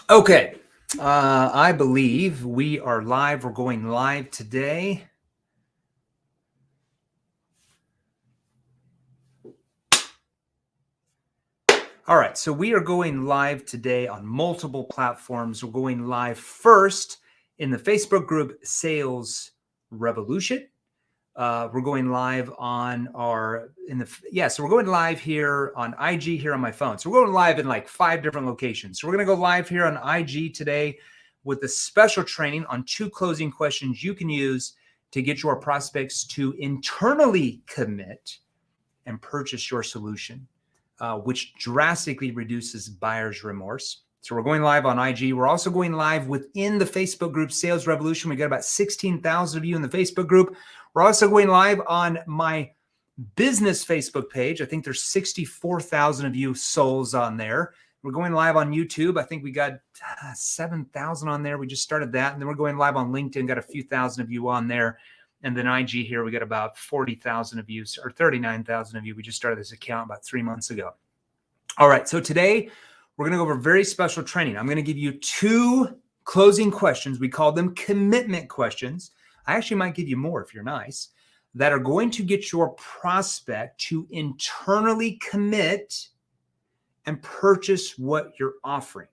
Okay, I believe we are live. We're going live today. All right, so we are going live today on multiple platforms. We're going live first in the Facebook group Sales Revolution. We're going live on so we're going live here on IG here on my phone. So we're going live in like 5 different locations. So we're going to go live here on IG today with a special training on 2 closing questions you can use to get your prospects to internally commit and purchase your solution, which drastically reduces buyer's remorse. So we're going live on IG. We're also going live within the Facebook group Sales Revolution. We got about 16,000 of you in the Facebook group. We're also going live on my business Facebook page. I think there's 64,000 of you souls on there. We're going live on YouTube. I think we got 7,000 on there. We just started that. And then we're going live on LinkedIn. Got a few thousand of you on there. And then IG here, we got about 40,000 of you, or 39,000 of you. We just started this account about 3 months ago. All right, so today we're going to go over very special training. I'm going to give you 2 closing questions. We call them commitment questions. I actually might give you more if you're nice, that are going to get your prospect to internally commit and purchase what you're offering.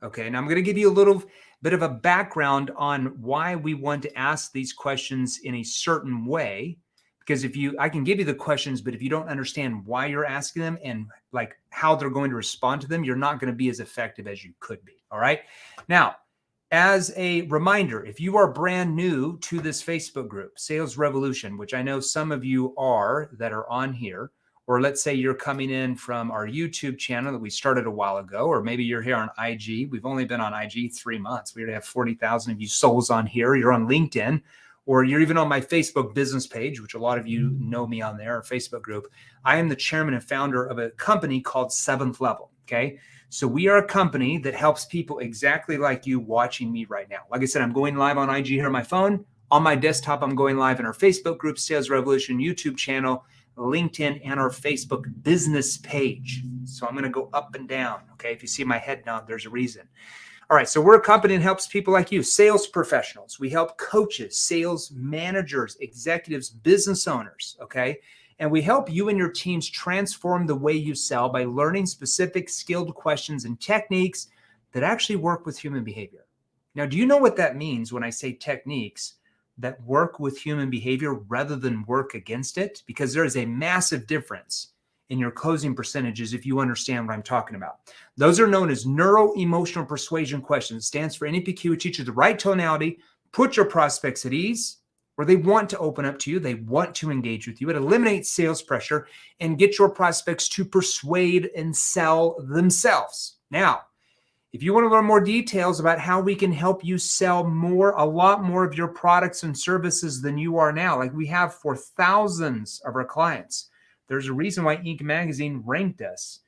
Okay, and I'm going to give you a little bit of a background on why we want to ask these questions in a certain way. Because I can give you the questions, but if you don't understand why you're asking them and like how they're going to respond to them, you're not going to be as effective as you could be. All right. Now, as a reminder, if you are brand new to this Facebook group, Sales Revolution, which I know some of you are that are on here, or let's say you're coming in from our YouTube channel that we started a while ago, or maybe you're here on IG. We've only been on IG 3 months. We already have 40,000 of you souls on here. You're on LinkedIn, or you're even on my Facebook business page, which a lot of you know me on there, our Facebook group. I am the chairman and founder of a company called 7th Level, okay? So we are a company that helps people exactly like you watching me right now. Like I said, I'm going live on IG here on my phone. On my desktop, I'm going live in our Facebook group, Sales Revolution, YouTube channel, LinkedIn, and our Facebook business page. So I'm going to go up and down, okay? If you see my head nod, there's a reason. All right, so we're a company that helps people like you, sales professionals. We help coaches, sales managers, executives, business owners, okay? And we help you and your teams transform the way you sell by learning specific skilled questions and techniques that actually work with human behavior. Now, do you know what that means when I say techniques that work with human behavior rather than work against it? Because there is a massive difference in your closing percentages if you understand what I'm talking about. Those are known as neuro-emotional persuasion questions. It stands for NEPQ, which teaches the right tonality, put your prospects at ease, where they want to open up to you, they want to engage with you. It eliminates sales pressure and get your prospects to persuade and sell themselves. Now, if you want to learn more details about how we can help you sell a lot more of your products and services than you are now, like we have for thousands of our clients, there's a reason why Inc. magazine ranked us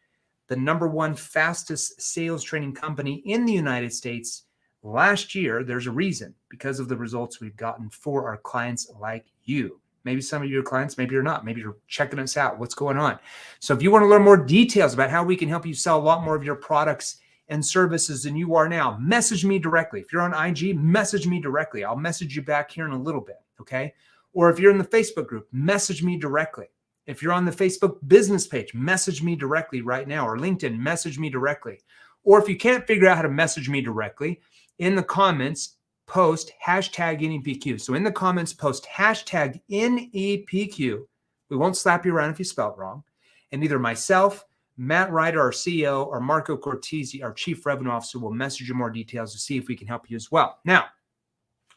the #1 fastest sales training company in the United States last year. There's a reason, because of the results we've gotten for our clients like you. Maybe some of your clients, maybe you're not. Maybe you're checking us out. What's going on? So if you want to learn more details about how we can help you sell a lot more of your products and services than you are now, message me directly. If you're on IG, message me directly. I'll message you back here in a little bit, okay? Or if you're in the Facebook group, message me directly. If you're on the Facebook business page, message me directly right now, or LinkedIn, message me directly. Or if you can't figure out how to message me directly, in the comments, post #NEPQ. So in the comments, post #NEPQ. We won't slap you around if you spell it wrong. And either myself, Matt Ryder, our CEO, or Marco Cortese, our Chief Revenue Officer, will message you more details to see if we can help you as well. Now,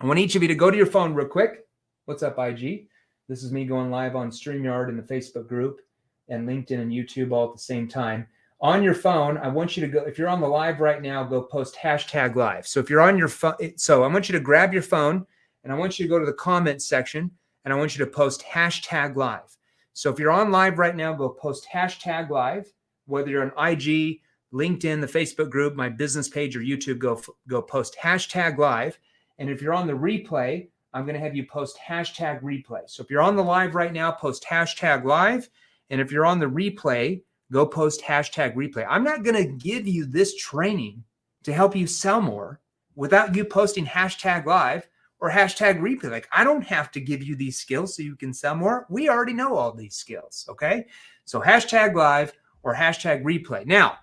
I want each of you to go to your phone real quick. What's up, IG? This is me going live on StreamYard in the Facebook group and LinkedIn and YouTube all at the same time. On your phone, I want you to go, if you're on the live right now, go post #live. So if you're on your phone, so I want you to grab your phone and I want you to go to the comments section and I want you to post #live. So if you're on live right now, go post #live, whether you're on IG, LinkedIn, the Facebook group, my business page, or YouTube, go post #live. And if you're on the replay, I'm going to have you post #replay. So if you're on the live right now, post #live. And if you're on the replay, go post #replay. I'm not going to give you this training to help you sell more without you posting hashtag live or hashtag replay. Like, I don't have to give you these skills so you can sell more. We already know all these skills, okay? So hashtag live or hashtag replay. Now,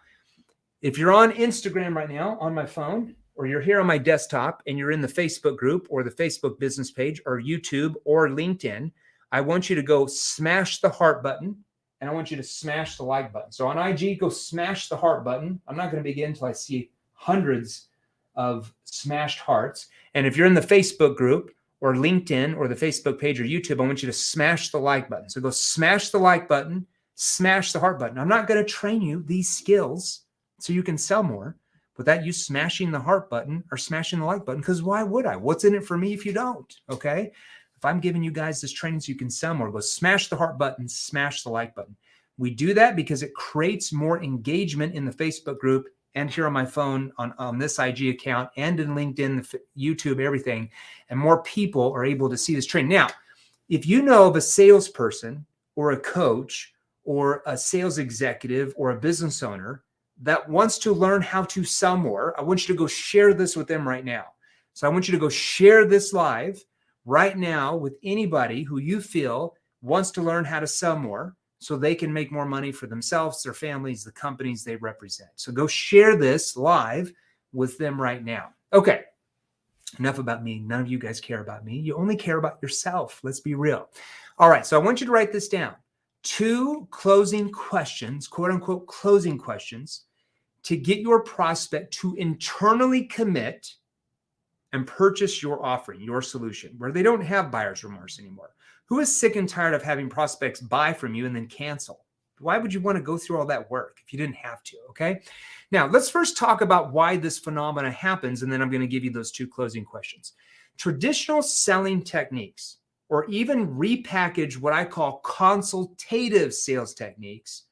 if you're on Instagram right now on my phone, or you're here on my desktop and you're in the Facebook group or the Facebook business page or YouTube or LinkedIn, I want you to go smash the heart button and I want you to smash the like button. So on IG, go smash the heart button. I'm not going to begin until I see hundreds of smashed hearts. And if you're in the Facebook group or LinkedIn or the Facebook page or YouTube, I want you to smash the like button. So go smash the like button, smash the heart button. I'm not going to train you these skills so you can sell more without you smashing the heart button or smashing the like button, because why would I? What's in it for me if you don't? Okay. If I'm giving you guys this training so you can sell more, go smash the heart button, smash the like button. We do that because it creates more engagement in the Facebook group and here on my phone on this IG account and in LinkedIn, YouTube, everything. And more people are able to see this training. Now, if you know of a salesperson or a coach or a sales executive or a business owner that wants to learn how to sell more, I want you to go share this with them right now. So I want you to go share this live right now with anybody who you feel wants to learn how to sell more so they can make more money for themselves, their families, the companies they represent. So go share this live with them right now. Okay, enough about me. None of you guys care about me. You only care about yourself. Let's be real. All right, so I want you to write this down. 2 closing questions, quote unquote closing questions, to get your prospect to internally commit and purchase your offering, your solution, where they don't have buyer's remorse anymore. Who is sick and tired of having prospects buy from you and then cancel? Why would you want to go through all that work if you didn't have to, okay? Now, let's first talk about why this phenomena happens, and then I'm going to give you those 2 closing questions. Traditional selling techniques, or even repackage what I call consultative sales techniques,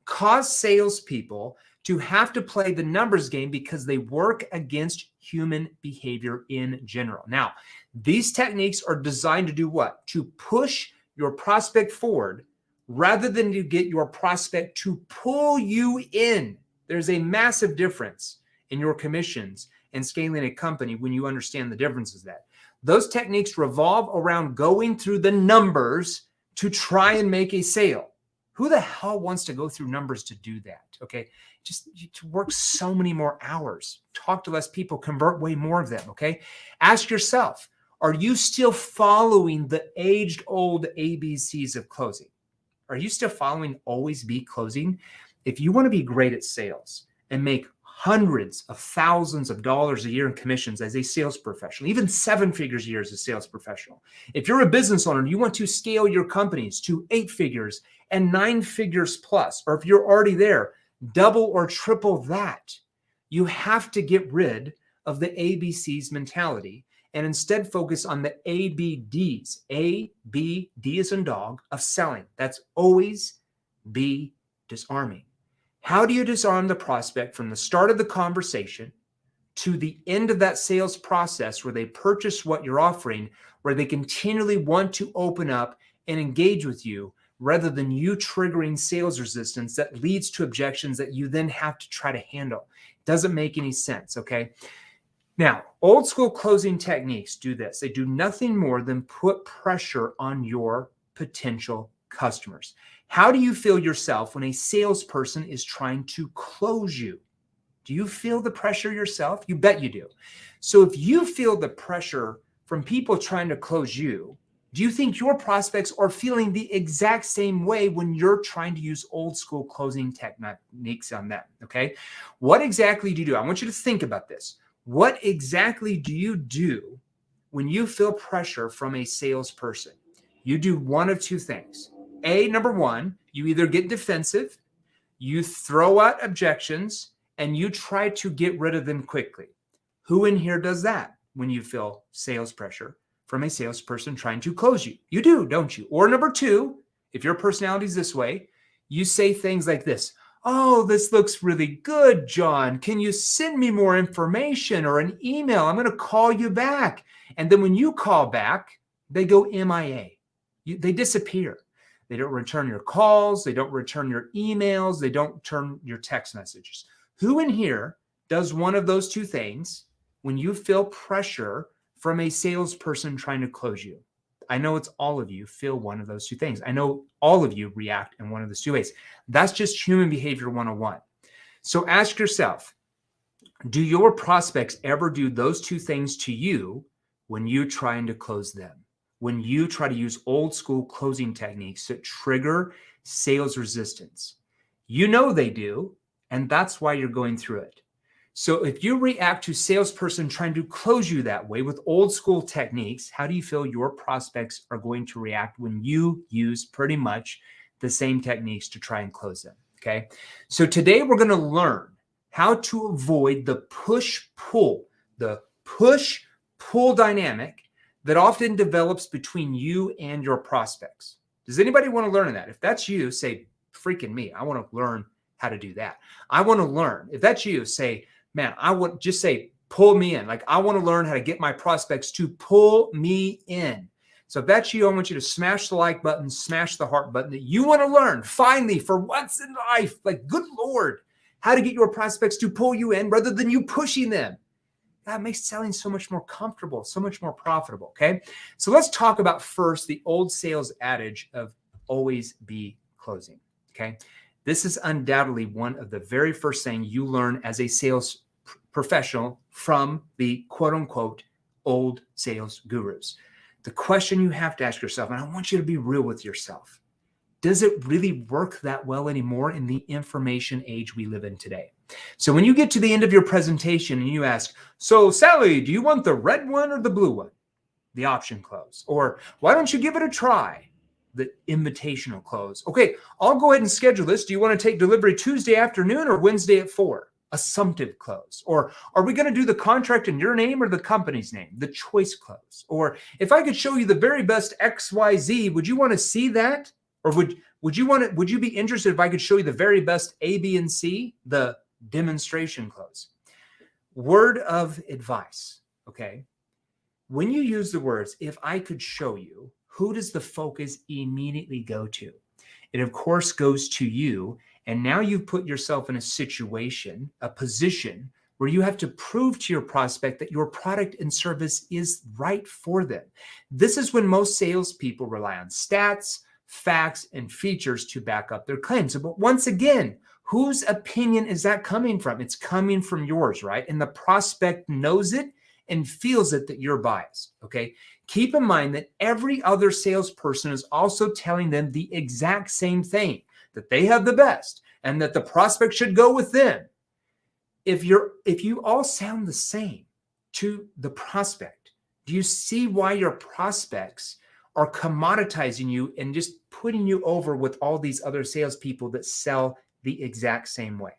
cause salespeople to have to play the numbers game because they work against human behavior in general. Now, these techniques are designed to do what? To push your prospect forward rather than to get your prospect to pull you in. There's a massive difference in your commissions and scaling a company when you understand the differences of that. Those techniques revolve around going through the numbers to try and make a sale. Who the hell wants to go through numbers to do that? Okay. Just to work so many more hours, talk to less people, convert way more of them. Okay. Ask yourself, are you still following the age-old ABCs of closing? Are you still following always be closing? If you want to be great at sales and make hundreds of thousands of dollars a year in commissions as a sales professional, even 7 figures a year as a sales professional. If you're a business owner and you want to scale your companies to 8 figures and 9 figures plus, or if you're already there, double or triple that, you have to get rid of the ABCs mentality and instead focus on the ABDs. A, B, D as in dog, of selling. That's always be disarming. How do you disarm the prospect from the start of the conversation to the end of that sales process where they purchase what you're offering, where they continually want to open up and engage with you rather than you triggering sales resistance that leads to objections that you then have to try to handle? Doesn't make any sense, okay? Now, old school closing techniques do this. They do nothing more than put pressure on your potential customers. How do you feel yourself when a salesperson is trying to close you? Do you feel the pressure yourself? You bet you do. So if you feel the pressure from people trying to close you, do you think your prospects are feeling the exact same way when you're trying to use old school closing techniques on them? Okay. What exactly do you do? I want you to think about this. What exactly do you do when you feel pressure from a salesperson? You do one of 2 things. Number 1, you either get defensive, you throw out objections, and you try to get rid of them quickly. Who in here does that when you feel sales pressure from a salesperson trying to close you? You do, don't you? Or number 2, if your personality is this way, you say things like this. Oh, this looks really good, John. Can you send me more information or an email? I'm going to call you back. And then when you call back, they go MIA. They disappear. They don't return your calls. They don't return your emails. They don't return your text messages. Who in here does one of those two things when you feel pressure from a salesperson trying to close you. I know it's all of you feel one of those two things. I know all of you react in one of those two ways. That's just human behavior 101. So ask yourself, do your prospects ever do those two things to you when you're trying to close them? When you try to use old school closing techniques that trigger sales resistance? You know they do, and that's why you're going through it. So if you react to salesperson trying to close you that way with old school techniques, how do you feel your prospects are going to react when you use pretty much the same techniques to try and close them? Okay. So today we're going to learn how to avoid the push-pull dynamic that often develops between you and your prospects. Does anybody want to learn that? If that's you, say, freaking me. I want to learn how to do that. I want to learn. If that's you, say, man, I would just say, pull me in. Like, I want to learn how to get my prospects to pull me in. So if that's you, I want you to smash the like button, smash the heart button that you want to learn finally for once in life. Like, good Lord, how to get your prospects to pull you in rather than you pushing them. That makes selling so much more comfortable, so much more profitable, okay? So let's talk about first the old sales adage of always be closing, okay? This is undoubtedly one of the very first things you learn as a sales professional from the quote-unquote old sales gurus. The question you have to ask yourself, and I want you to be real with yourself, does it really work that well anymore in the information age we live in today? So when you get to the end of your presentation and you ask, so Sally, do you want the red one or the blue one? The option close. Or why don't you give it a try? The invitational close. Okay, I'll go ahead and schedule this. Do you want to take delivery Tuesday afternoon or Wednesday at 4? Assumptive close. Or are we going to do the contract in your name or the company's name? The choice close. Or if I could show you the very best XYZ, would you want to see that? Or would you be interested if I could show you the very best A, B, and C? The demonstration close. Word of advice, okay? When you use the words, if I could show you, who does the focus immediately go to? It, of course, goes to you. And now you've put yourself in a situation, a position where you have to prove to your prospect that your product and service is right for them. This is when most salespeople rely on stats, facts, and features to back up their claims. But once again, whose opinion is that coming from? It's coming from yours, right? And the prospect knows it and feels it that you're biased, okay? Keep in mind that every other salesperson is also telling them the exact same thing, that they have the best and that the prospect should go with them. If you all sound the same to the prospect, do you see why your prospects are commoditizing you and just putting you over with all these other salespeople that sell the exact same way?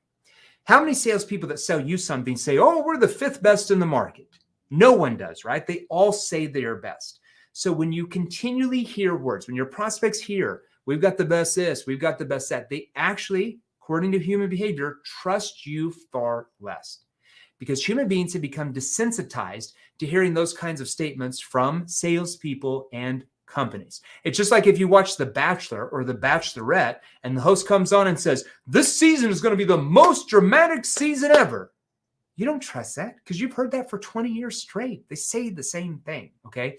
How many salespeople that sell you something say, oh, we're the 5th best in the market? No one does, right? They all say they are best. So when you continually hear words, when your prospects hear, we've got the best this, we've got the best that, they actually, according to human behavior, trust you far less. Because human beings have become desensitized to hearing those kinds of statements from salespeople and companies. It's just like if you watch The Bachelor or The Bachelorette and the host comes on and says, this season is going to be the most dramatic season ever. You don't trust that because you've heard that for 20 years straight. They say the same thing, okay?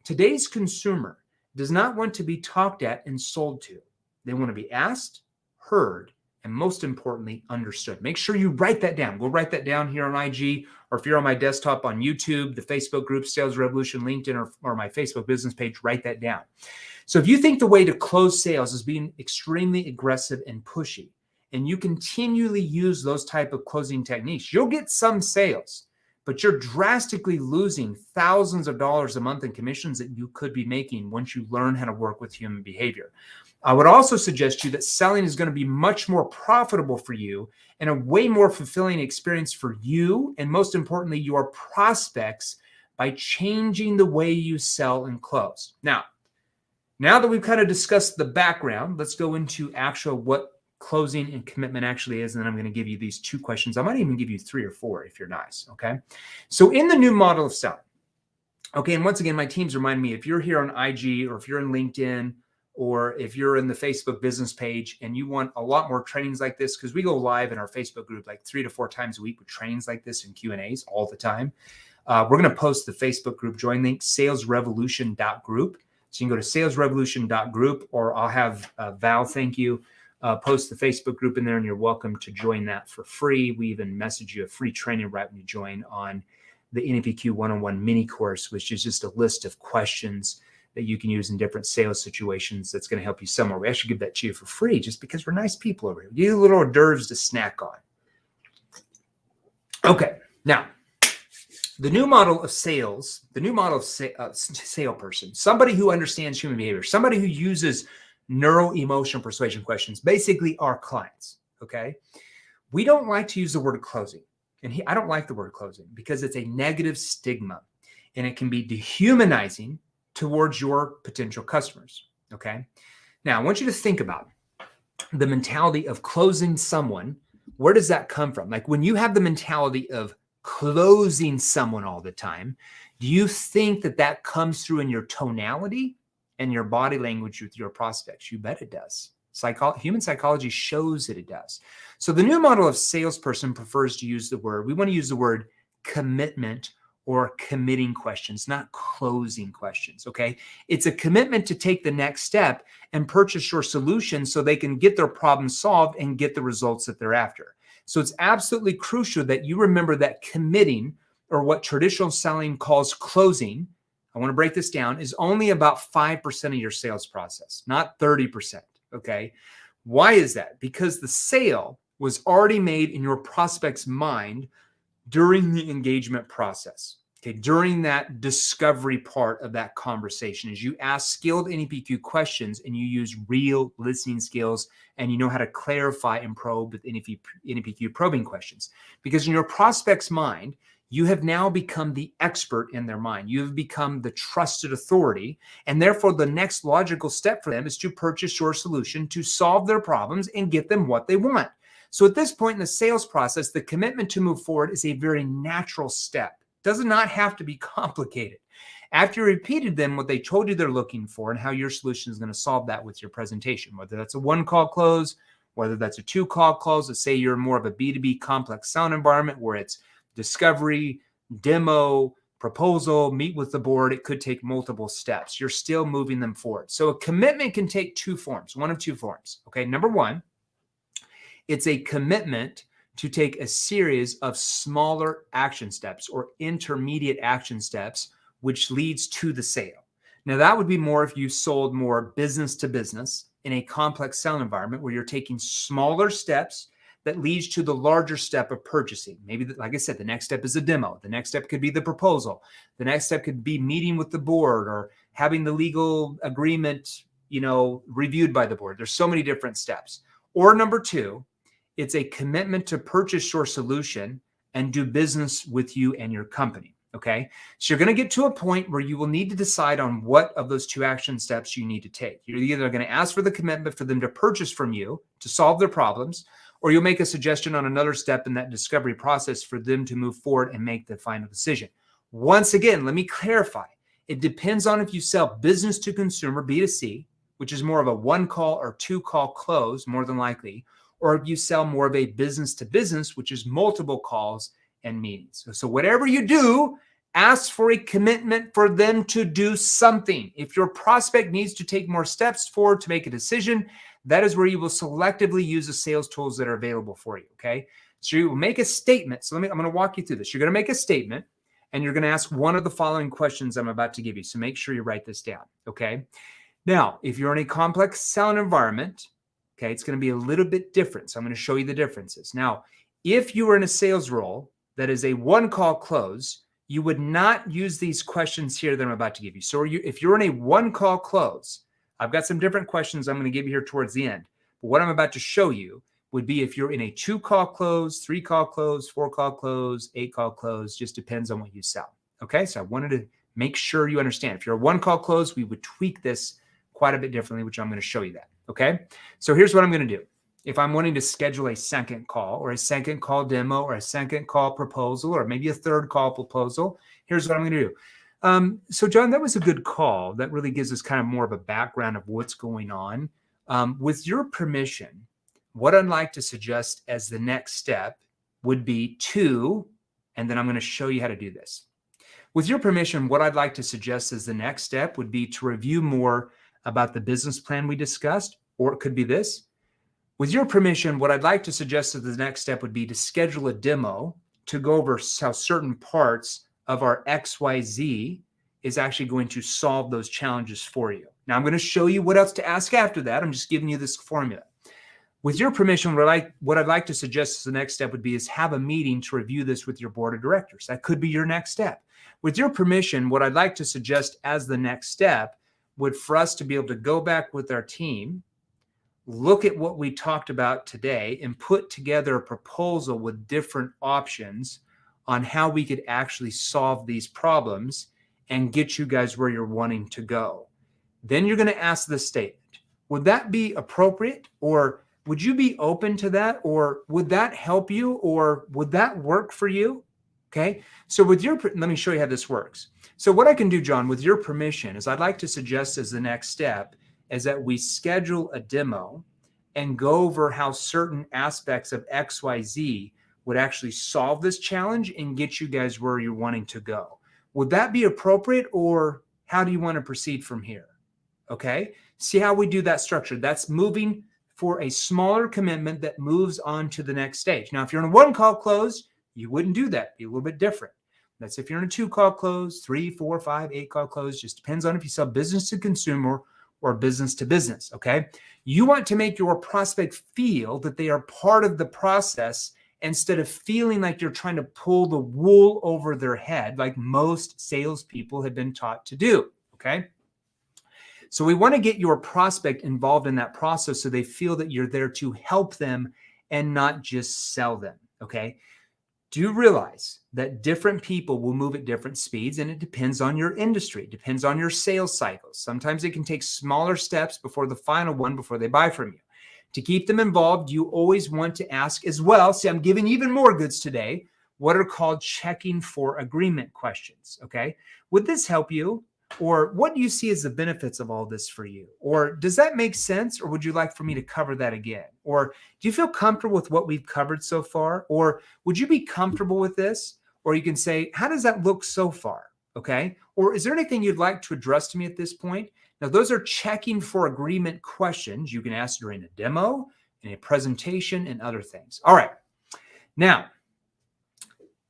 Today's consumer does not want to be talked at and sold to. They want to be asked, heard, and most importantly, understood. Make sure you write that down. Go write that down here on IG, or if you're on my desktop on YouTube, the Facebook group, Sales Revolution, LinkedIn, or my Facebook business page, write that down. So if you think the way to close sales is being extremely aggressive and pushy, and you continually use those type of closing techniques, you'll get some sales, but you're drastically losing thousands of dollars a month in commissions that you could be making once you learn how to work with human behavior. I would also suggest to you that selling is going to be much more profitable for you and a way more fulfilling experience for you, and most importantly, your prospects, by changing the way you sell and close. Now that we've kind of discussed the background, let's go into actual what closing and commitment actually is. And then I'm going to give you these 2 questions. I might even give you 3 or 4 if you're nice. Okay. So in the new model of selling, okay. And once again, my teams remind me, if you're here on IG or if you're in LinkedIn or if you're in the Facebook business page and you want a lot more trainings like this, because we go live in our Facebook group like 3 to 4 times a week with trainings like this and Q&As all the time. We're going to post the Facebook group join link, salesrevolution.group. So you can go to salesrevolution.group, or I'll have Val, thank you, post the Facebook group in there, and you're welcome to join that for free. We even message you a free training right when you join on the NEPQ 101 mini course, which is just a list of questions that you can use in different sales situations that's going to help you somewhere. We actually give that to you for free just because we're nice people over here. You get little hors d'oeuvres to snack on. Okay, now, the new model of sales, the new model of salesperson, somebody who understands human behavior, somebody who uses neuro-emotional persuasion questions, basically our clients, okay? We don't like to use the word closing. And I don't like the word closing because it's a negative stigma and it can be dehumanizing towards your potential customers, okay? Now, I want you to think about the mentality of closing someone. Where does that come from? Like when you have the mentality of closing someone all the time, do you think that that comes through in your tonality and your body language with your prospects? You bet it does. Human psychology shows that it does. So the new model of salesperson prefers to use the word, we want to use the word commitment or committing questions, not closing questions, okay? It's a commitment to take the next step and purchase your solution so they can get their problem solved and get the results that they're after. So it's absolutely crucial that you remember that committing, or what traditional selling calls closing, I want to break this down, is only about 5% of your sales process, not 30%. Okay. Why is that? Because the sale was already made in your prospect's mind during the engagement process. Okay. During that discovery part of that conversation, as you ask skilled NEPQ questions and you use real listening skills and you know how to clarify and probe with NEPQ probing questions. Because in your prospect's mind, you have now become the expert in their mind. You have become the trusted authority. And therefore, the next logical step for them is to purchase your solution to solve their problems and get them what they want. So at this point in the sales process, the commitment to move forward is a very natural step. It does not have to be complicated. After you repeated them what they told you they're looking for and how your solution is going to solve that with your presentation, whether that's a 1-call close, whether that's a 2-call close, let's say you're more of a B2B complex sound environment where it's discovery, demo, proposal, meet with the board. It could take multiple steps. You're still moving them forward. So a commitment can take 2 forms, one of 2 forms. Okay, number 1, it's a commitment to take a series of smaller action steps or intermediate action steps, which leads to the sale. Now, that would be more if you sold more business to business in a complex selling environment where you're taking smaller steps that leads to the larger step of purchasing. Maybe, like I said, the next step is a demo. The next step could be the proposal. The next step could be meeting with the board or having the legal agreement, reviewed by the board. There's so many different steps. Or number 2, it's a commitment to purchase your solution and do business with you and your company. Okay. So you're going to get to a point where you will need to decide on what of those 2 action steps you need to take. You're either going to ask for the commitment for them to purchase from you to solve their problems, or you'll make a suggestion on another step in that discovery process for them to move forward and make the final decision. Once again, let me clarify. It depends on if you sell business to consumer, B2C, which is more of a 1-call or 2-call close, more than likely, or if you sell more of a business to business, which is multiple calls and meetings. So whatever you do, ask for a commitment for them to do something. If your prospect needs to take more steps forward to make a decision, that is where you will selectively use the sales tools that are available for you, okay? So you will make a statement. So I'm going to walk you through this. You're going to make a statement, and you're going to ask one of the following questions I'm about to give you. So make sure you write this down, okay? Now, if you're in a complex selling environment, okay, it's going to be a little bit different. So I'm going to show you the differences. Now, if you are in a sales role that is a 1-call close, you would not use these questions here that I'm about to give you. So if you're in a 1-call close, I've got some different questions I'm going to give you here towards the end. But what I'm about to show you would be if you're in a 2-call close, 3-call close, 4-call close, 8-call close, just depends on what you sell. Okay, so I wanted to make sure you understand. If you're a 1-call close, we would tweak this quite a bit differently, which I'm going to show you that. Okay, so here's what I'm going to do. If I'm wanting to schedule a 2nd call or a 2nd call demo or a 2nd call proposal or maybe a 3rd call proposal, here's what I'm going to do. So John, that was a good call. That really gives us kind of more of a background of what's going on. With your permission, what I'd like to suggest as the next step would be to, and then I'm going to show you how to do this. With your permission, what I'd like to suggest as the next step would be to review more about the business plan we discussed, or it could be this. With your permission, what I'd like to suggest as the next step would be to schedule a demo to go over how certain parts of our XYZ is actually going to solve those challenges for you. Now, I'm going to show you what else to ask after that. I'm just giving you this formula. With your permission, what I'd like to suggest as the next step would be is have a meeting to review this with your board of directors. That could be your next step. With your permission, what I'd like to suggest as the next step would for us to be able to go back with our team, look at what we talked about today, and put together a proposal with different options on how we could actually solve these problems and get you guys where you're wanting to go. Then you're going to ask this statement. Would that be appropriate? Or would you be open to that? Or would that help you? Or would that work for you? Okay. So let me show you how this works. So what I can do, John, with your permission, is I'd like to suggest as the next step is that we schedule a demo and go over how certain aspects of XYZ would actually solve this challenge and get you guys where you're wanting to go. Would that be appropriate, or how do you want to proceed from here? Okay. See how we do that structure. That's moving for a smaller commitment that moves on to the next stage. Now, if you're in a 1-call close, you wouldn't do that. It'd be a little bit different. That's if you're in a 2-call close, 3, 4, 5, 8-call close. Just depends on if you sell business to consumer or business to business. Okay. You want to make your prospect feel that they are part of the process instead of feeling like you're trying to pull the wool over their head, like most salespeople have been taught to do. Okay. So we want to get your prospect involved in that process so they feel that you're there to help them and not just sell them. Okay. Do realize that different people will move at different speeds, and it depends on your industry. It depends on your sales cycles. Sometimes it can take smaller steps before the final one before they buy from you. To keep them involved, you always want to ask as well. See, I'm giving even more goods today, what are called checking for agreement questions. Okay. Would this help you? Or what do you see as the benefits of all this for you? Or does that make sense? Or would you like for me to cover that again? Or do you feel comfortable with what we've covered so far? Or would you be comfortable with this? Or you can say, how does that look so far? Okay. Or is there anything you'd like to address to me at this point? Now, those are checking for agreement questions you can ask during a demo, in a presentation, and other things. All right. Now,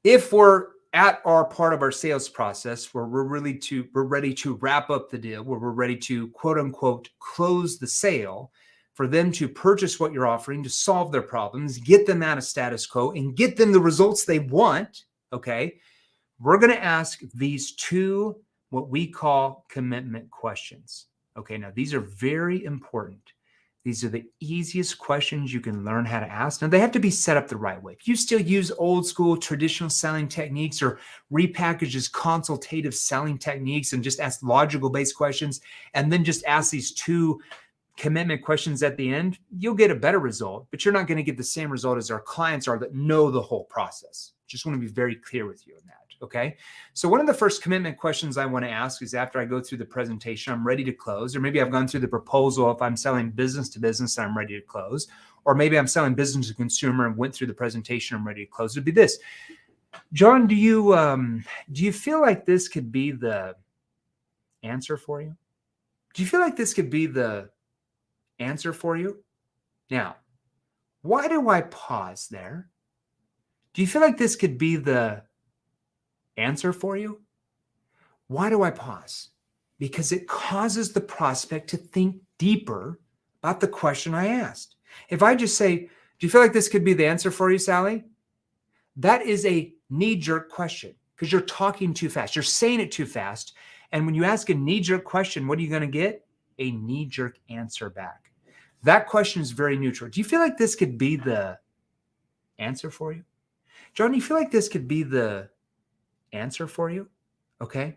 if we're at our part of our sales process where we're ready to wrap up the deal, where we're ready to quote unquote close the sale, for them to purchase what you're offering, to solve their problems, get them out of status quo, and get them the results they want, okay, we're going to ask these 2 what we call commitment questions. Okay, now these are very important. These are the easiest questions you can learn how to ask. Now, they have to be set up the right way. If you still use old school traditional selling techniques or repackage as consultative selling techniques and just ask logical based questions and then just ask these 2 commitment questions at the end, you'll get a better result, but you're not going to get the same result as our clients are that know the whole process. Just want to be very clear with you on that. Okay. So one of the first commitment questions I want to ask is after I go through the presentation, I'm ready to close, or maybe I've gone through the proposal. If I'm selling business to business, I'm ready to close, or maybe I'm selling business to consumer and went through the presentation, I'm ready to close. It'd be this. John, do you feel like this could be the answer for you? Do you feel like this could be the answer for you? Now, why do I pause there? Do you feel like this could be the answer for you? Why do I pause? Because it causes the prospect to think deeper about the question I asked. If I just say, do you feel like this could be the answer for you, Sally? That is a knee-jerk question because you're talking too fast. You're saying it too fast. And when you ask a knee-jerk question, what are you going to get? A knee-jerk answer back. That question is very neutral. Do you feel like this could be the answer for you? John, do you feel like this could be the answer for you? Okay.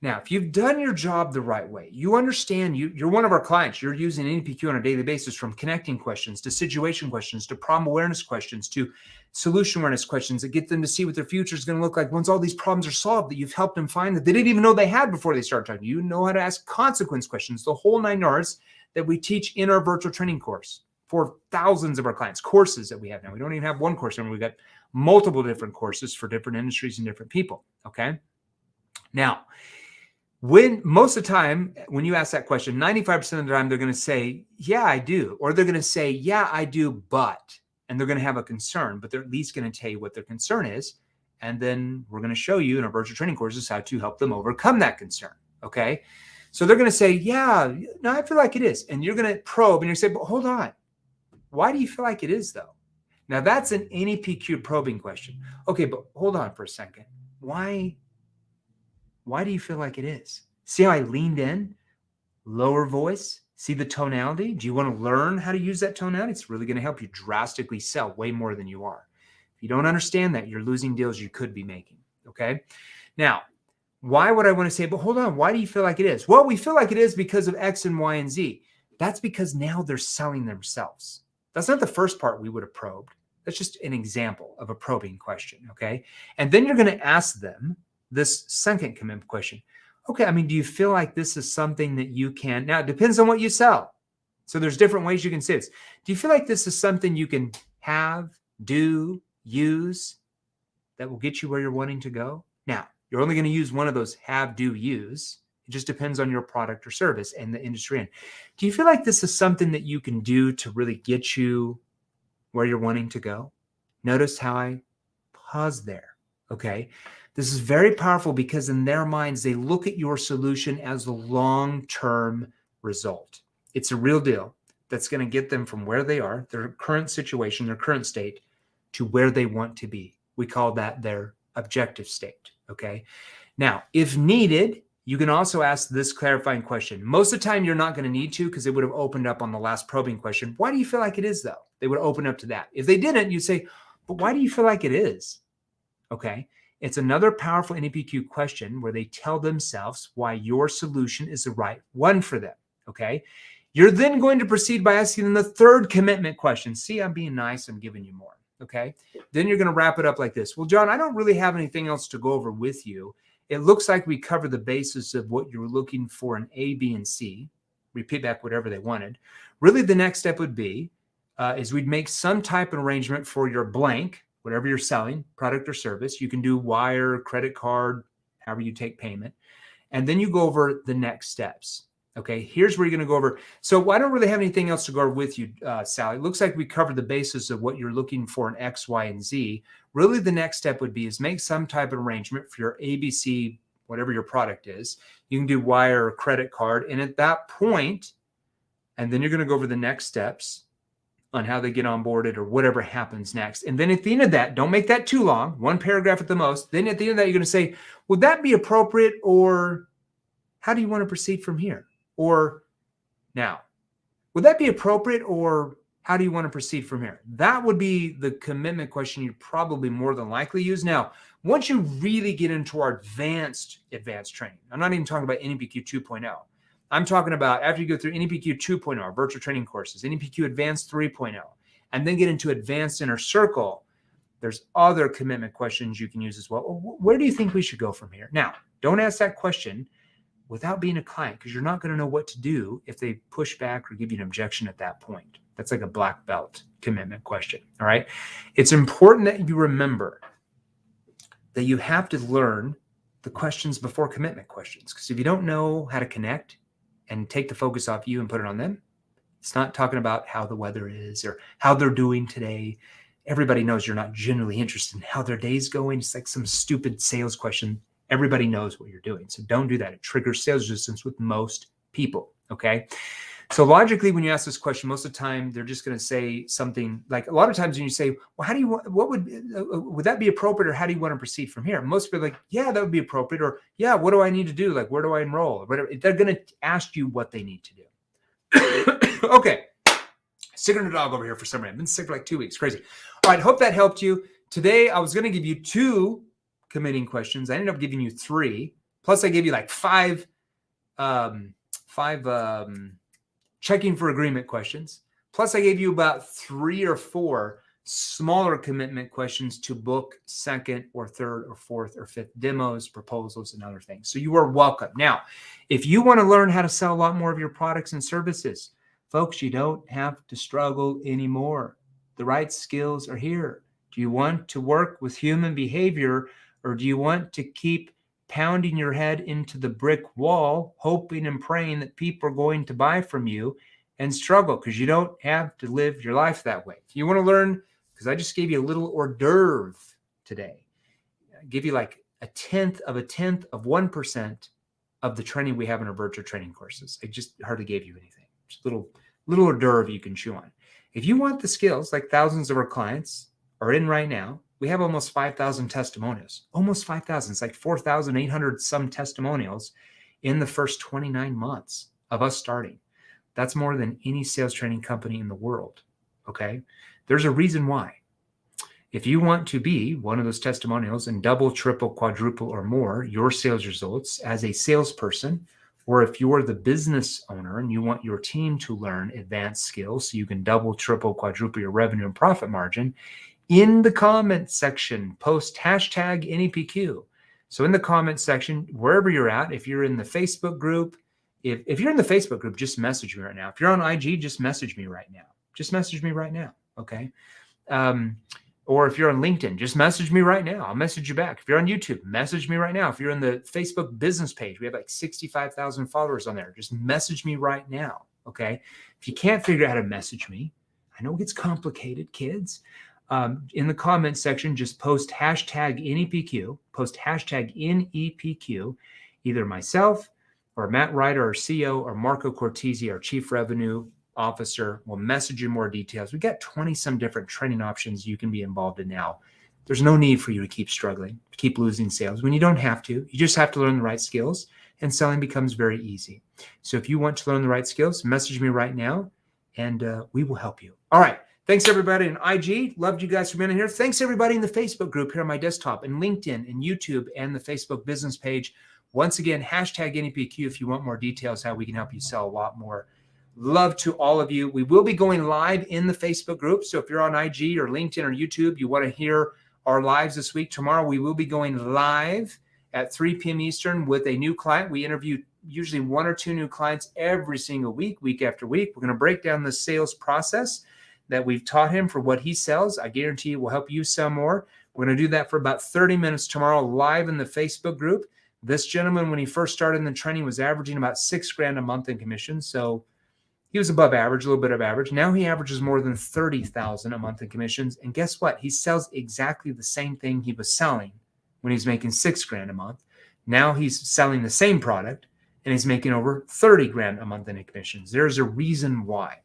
Now, if you've done your job the right way, you understand you're one of our clients. You're using NEPQ on a daily basis, from connecting questions to situation questions to problem awareness questions to solution awareness questions that get them to see what their future is going to look like once all these problems are solved, that you've helped them find that they didn't even know they had before they start talking. You know how to ask consequence questions, the whole 9 yards that we teach in our virtual training course for thousands of our clients, courses that we have now. We don't even have one course anymore. We've got multiple different courses for different industries and different people, okay? Now, most of the time, when you ask that question, 95% of the time, they're going to say, yeah, I do. Or they're going to say, yeah, I do, but, and they're going to have a concern, but they're at least going to tell you what their concern is. And then we're going to show you in our virtual training courses how to help them overcome that concern. Okay. So they're going to say, yeah, no, I feel like it is. And you're going to probe and you're going to say, but hold on. Why do you feel like it is though? Now that's an NEPQ probing question. Okay, but hold on for a second. Why do you feel like it is? See how I leaned in? Lower voice. See the tonality? Do you want to learn how to use that tonality? It's really going to help you drastically sell way more than you are. If you don't understand that, you're losing deals you could be making. Okay? Now, why would I want to say, but hold on, why do you feel like it is? Well, we feel like it is because of X and Y and Z. That's because now they're selling themselves. That's not the first part we would have probed. That's just an example of a probing question. Okay? And then you're going to ask them this second commitment question. Okay, I mean, do you feel like this is something that you can, now it depends on what you sell. So there's different ways you can say this. Do you feel like this is something you can have, do, use that will get you where you're wanting to go? Now, you're only going to use one of those have, do, use. It just depends on your product or service and the industry in. Do you feel like this is something that you can do to really get you where you're wanting to go? Notice how I pause there, okay? This is very powerful because in their minds, they look at your solution as the long-term result. It's a real deal that's going to get them from where they are, their current situation, their current state, to where they want to be. We call that their objective state, okay? Now, if needed, you can also ask this clarifying question. Most of the time, you're not going to need to because they would have opened up on the last probing question. Why do you feel like it is, though? They would open up to that. If they didn't, you'd say, but why do you feel like it is? Okay? It's another powerful NEPQ question where they tell themselves why your solution is the right one for them, okay? You're then going to proceed by asking them the third commitment question. See, I'm being nice. I'm giving you more, okay? Then you're going to wrap it up like this. Well, John, I don't really have anything else to go over with you. It looks like we covered the basis of what you're looking for in A, B, and C. Repeat back whatever they wanted. Really, the next step would be is we'd make some type of arrangement for your blank, whatever you're selling, product or service. You can do wire, credit card, however you take payment. And then you go over the next steps. Okay, here's where you're going to go over. So I don't really have anything else to go over with you, Sally. It looks like we covered the basis of what you're looking for in X, Y, and Z. Really, the next step would be is make some type of arrangement for your ABC, whatever your product is. You can do wire or credit card. And at that point, and then you're going to go over the next steps on how they get onboarded or whatever happens next. And then at the end of that, don't make that too long, one paragraph at the most. Then at the end of that, you're going to say, would that be appropriate, or how do you want to proceed from here? Or now, would that be appropriate, or how do you want to proceed from here? That would be the commitment question you'd probably more than likely use. Now, once you really get into our advanced training, I'm not even talking about NEPQ 2.0. I'm talking about after you go through NEPQ 2.0, our virtual training courses, NEPQ Advanced 3.0, and then get into Advanced Inner Circle, there's other commitment questions you can use as well. Where do you think we should go from here? Now, don't ask that question without being a client, because you're not going to know what to do if they push back or give you an objection at that point. That's like a black belt commitment question, all right? It's important that you remember that you have to learn the questions before commitment questions, because if you don't know how to connect and take the focus off you and put it on them, it's not talking about how the weather is or how they're doing today. Everybody knows you're not genuinely interested in how their day's going. It's like some stupid sales question. Everybody knows what you're doing. So don't do that. It triggers sales resistance with most people, okay? So logically, when you ask this question, most of the time, they're just going to say something like, a lot of times when you say, well, how do you want, what would that be appropriate, or how do you want to proceed from here? Most people are like, yeah, that would be appropriate. Or yeah, what do I need to do? Like, where do I enroll? Or whatever. They're going to ask you what they need to do. Okay. Sick on a dog over here for some reason. I've been sick for like 2 weeks. Crazy. All right. Hope that helped you. Today, I was going to give you 2 committing questions. I ended up giving you 3. Plus I gave you like five checking for agreement questions. Plus I gave you about 3 or 4 smaller commitment questions to book second or third or fourth or fifth demos, proposals, and other things. So you are welcome. Now, if you want to learn how to sell a lot more of your products and services, folks, you don't have to struggle anymore. The right skills are here. Do you want to work with human behavior, or do you want to keep pounding your head into the brick wall, hoping and praying that people are going to buy from you and struggle? Because you don't have to live your life that way. If you want to learn, because I just gave you a little hors d'oeuvre today, I give you like a tenth of 1% of the training we have in our virtual training courses. I just hardly gave you anything. Just a little hors d'oeuvre you can chew on. If you want the skills like thousands of our clients are in right now, we have almost 5,000 testimonials, almost 5,000. It's like 4,800 some testimonials in the first 29 months of us starting. That's more than any sales training company in the world. Okay. There's a reason why. If you want to be one of those testimonials and double, triple, quadruple, or more your sales results as a salesperson, or if you're the business owner and you want your team to learn advanced skills so you can double, triple, quadruple your revenue and profit margin, in the comment section, post hashtag NEPQ. So in the comment section, wherever you're at, if you're in the Facebook group, if you're in the Facebook group, just message me right now. If you're on IG, just message me right now. Just message me right now, okay? Or if you're on LinkedIn, just message me right now. I'll message you back. If you're on YouTube, message me right now. If you're in the Facebook business page, we have like 65,000 followers on there. Just message me right now, okay? If you can't figure out how to message me, I know it gets complicated, kids. In the comment section, just post hashtag NEPQ, post hashtag NEPQ, either myself or Matt Ryder, our CEO, or Marco Cortese, our Chief Revenue Officer, will message you more details. We've got 20 some different training options you can be involved in now. There's no need for you to keep struggling, to keep losing sales when you don't have to. You just have to learn the right skills, and selling becomes very easy. So if you want to learn the right skills, message me right now, and we will help you. All right. Thanks, everybody in IG. Loved you guys for being here. Thanks, everybody in the Facebook group here on my desktop, and LinkedIn, and YouTube, and the Facebook business page. Once again, hashtag NEPQ if you want more details, how we can help you sell a lot more. Love to all of you. We will be going live in the Facebook group. So if you're on IG or LinkedIn or YouTube, you want to hear our lives this week, tomorrow we will be going live at 3 p.m. Eastern with a new client. We interview usually 1 or 2 new clients every single week, week after week. We're going to break down the sales process that we've taught him for what he sells. I guarantee it will help you sell more. We're going to do that for about 30 minutes tomorrow live in the Facebook group. This gentleman, when he first started in the training, was averaging about $6,000 a month in commissions. So he was above average, a little bit of average. Now he averages more than $30,000 a month in commissions. And guess what? He sells exactly the same thing he was selling when he's making $6,000 a month. Now he's selling the same product and he's making over $30,000 a month in commissions. There's a reason why.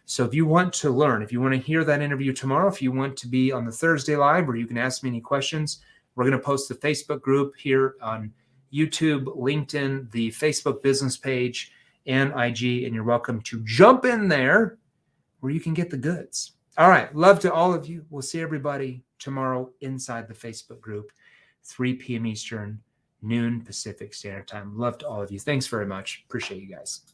So if you want to learn, if you want to hear that interview tomorrow, if you want to be on the Thursday live where you can ask me any questions, we're going to post the Facebook group here on YouTube, LinkedIn, the Facebook business page, and IG, and you're welcome to jump in there where you can get the goods. All right. Love to all of you. We'll see everybody tomorrow inside the Facebook group, 3 p.m. Eastern, noon Pacific Standard Time. Love to all of you. Thanks very much. Appreciate you guys.